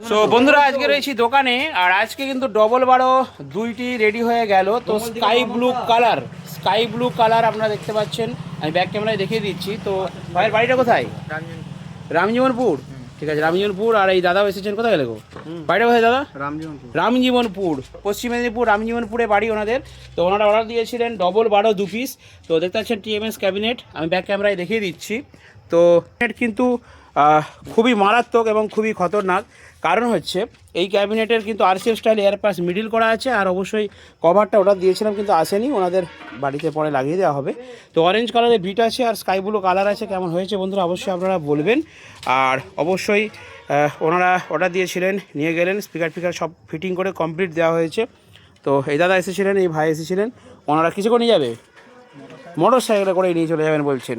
So বন্ধুরা আজকে রয়েছি দোকানে আর আজকে কিন্তু ডবল বারো দুইটি রেডি হয়ে গেল। তো স্কাই ব্লু কালার আপনারা দেখতে পাচ্ছেন, আমি ব্যাক ক্যামেরায় দেখিয়ে দিচ্ছি। তো ভাইয়ের বাড়িটা কোথায়? রামজীবনপুর। ঠিক আছে, রামজীবনপুর। আর এই দাদাও এসেছেন, কোথায় গেলে গো? বাড়িটা কোথায় দাদা? রামজীবনপুর, পশ্চিম মেদিনীপুর, রামজীবনপুরে বাড়ি ওনাদের। তো ওনারা অর্ডার দিয়েছিলেন ডবল বারো দু পিস। তো দেখতে পাচ্ছেন টিএমএস ক্যাবিনেট, আমি ব্যাক ক্যামেরায় দেখিয়ে দিচ্ছি। তো কিন্তু খুবই মারাত্মক এবং খুবই খতরনাক। কারণ হচ্ছে এই ক্যাবিনেটের কিন্তু RCF style air pass middle করা আছে। আর অবশ্যই কভারটা অর্ডার দিয়েছিলাম কিন্তু আসেনি, ওনাদের বাড়িতে পরে লাগিয়ে দেওয়া হবে। তো অরেঞ্জ কালারের বিট আছে আর স্কাই ব্লু কালার আছে। কেমন হয়েছে বন্ধুরা অবশ্যই আপনারা বলবেন। আর অবশ্যই ওনারা অর্ডার দিয়েছিলেন, নিয়ে গেলেন, স্পিকার সব ফিটিং করে কমপ্লিট দেওয়া হয়েছে। তো এই দাদা এসেছিলেন, এই ভাই এসেছিলেন, ওনারা কিছু করে নিয়ে যাবে, মোটর সাইকেলে করে নিয়ে চলে যাবেন বলছেন।